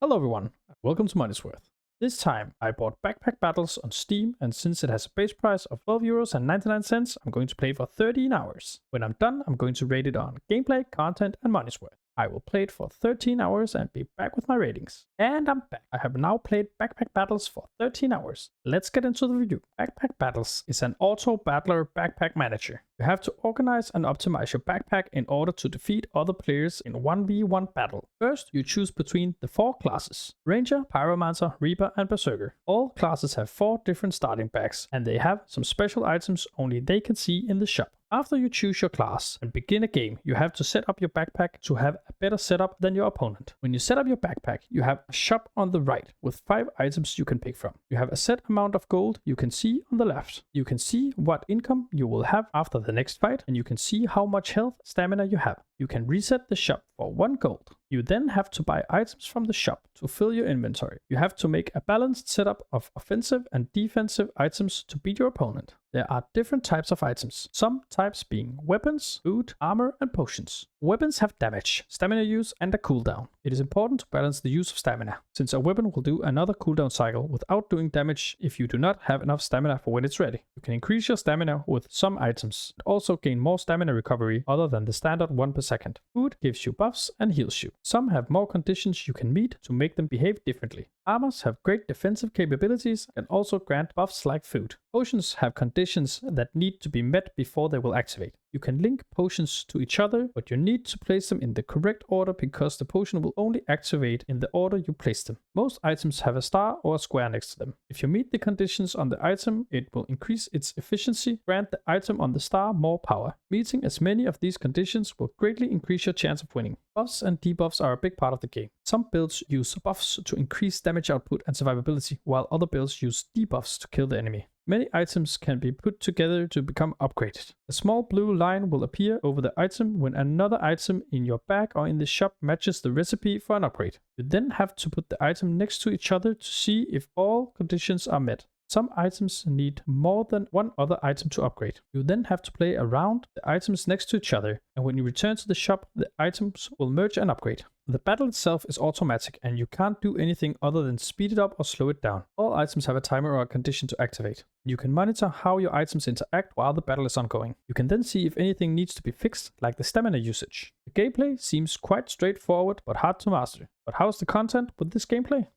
Hello everyone, and welcome to Money's Worth. This time I bought Backpack Battles on Steam, and since it has a base price of €12.99, I'm going to play for 13 hours. When I'm done, I'm going to rate it on gameplay, content, and Money's Worth. I will play it for 13 hours and be back with my ratings. And I'm back. I have now played Backpack Battles for 13 hours. Let's get into the review. Backpack Battles is an auto-battler backpack manager. You have to organize and optimize your backpack in order to defeat other players in 1v1 battle. First, you choose between the 4 classes: Ranger, Pyromancer, Reaper, and Berserker. All classes have 4 different starting bags, and they have some special items only they can see in the shop. After you choose your class and begin a game, you have to set up your backpack to have a better setup than your opponent. When you set up your backpack, you have a shop on the right with 5 items you can pick from. You have a set amount of gold you can see on the left. You can see what income you will have after the next fight, and you can see how much health, stamina you have. You can reset the shop for 1 gold. You then have to buy items from the shop to fill your inventory. You have to make a balanced setup of offensive and defensive items to beat your opponent. There are different types of items, some types being weapons, food, armor, and potions. Weapons have damage, stamina use, and a cooldown. It is important to balance the use of stamina, since a weapon will do another cooldown cycle without doing damage if you do not have enough stamina for when it's ready. You can increase your stamina with some items, and also gain more stamina recovery other than the standard 1 per second. Food gives you buffs and heals you. Some have more conditions you can meet to make them behave differently. Armors have great defensive capabilities and also grant buffs like food. Potions have conditions that need to be met before they will activate. You can link potions to each other, but you need to place them in the correct order because the potion will only activate in the order you place them. Most items have a star or a square next to them. If you meet the conditions on the item, it will increase its efficiency, grant the item on the star more power. Meeting as many of these conditions will greatly increase your chance of winning. Buffs and debuffs are a big part of the game. Some builds use buffs to increase damage output and survivability, while other builds use debuffs to kill the enemy. Many items can be put together to become upgraded. A small blue line will appear over the item when another item in your bag or in the shop matches the recipe for an upgrade. You then have to put the item next to each other to see if all conditions are met. Some items need more than one other item to upgrade. You then have to play around the items next to each other, and when you return to the shop, the items will merge and upgrade. The battle itself is automatic, and you can't do anything other than speed it up or slow it down. All items have a timer or a condition to activate. You can monitor how your items interact while the battle is ongoing. You can then see if anything needs to be fixed, like the stamina usage. The gameplay seems quite straightforward but hard to master. But how's the content with this gameplay?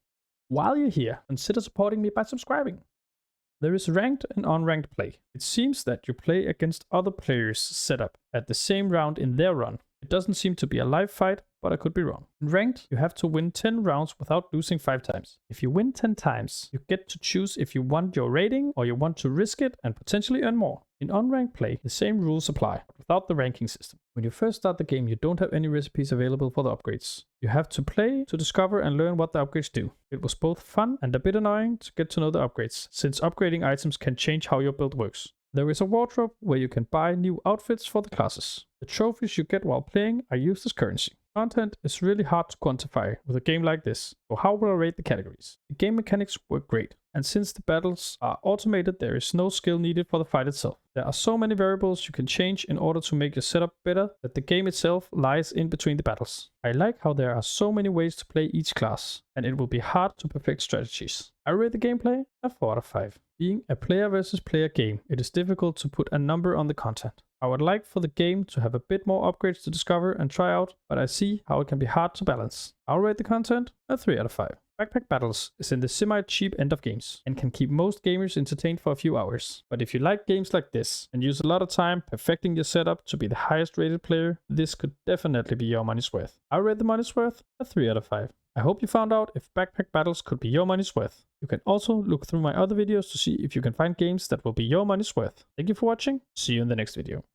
While you're here, consider supporting me by subscribing. There is ranked and unranked play. It seems that you play against other players' setup at the same round in their run. It doesn't seem to be a live fight, but I could be wrong. In ranked, you have to win 10 rounds without losing 5 times. If you win 10 times, you get to choose if you want your rating or you want to risk it and potentially earn more. In unranked play, the same rules apply, but without the ranking system. When you first start the game, you don't have any recipes available for the upgrades. You have to play to discover and learn what the upgrades do. It was both fun and a bit annoying to get to know the upgrades, since upgrading items can change how your build works. There is a wardrobe where you can buy new outfits for the classes. The trophies you get while playing are used as currency. Content is really hard to quantify with a game like this, so how will I rate the categories? The game mechanics work great, and since the battles are automated, there is no skill needed for the fight itself. There are so many variables you can change in order to make your setup better that the game itself lies in between the battles. I like how there are so many ways to play each class, and it will be hard to perfect strategies. I rate the gameplay a 4 out of 5. Being a player versus player game, it is difficult to put a number on the content. I would like for the game to have a bit more upgrades to discover and try out, but I see how it can be hard to balance. I'll rate the content a 3 out of 5. Backpack Battles is in the semi-cheap end of games and can keep most gamers entertained for a few hours. But if you like games like this and use a lot of time perfecting your setup to be the highest rated player, this could definitely be your money's worth. I rate the money's worth a 3 out of 5. I hope you found out if Backpack Battles could be your money's worth. You can also look through my other videos to see if you can find games that will be your money's worth. Thank you for watching. See you in the next video.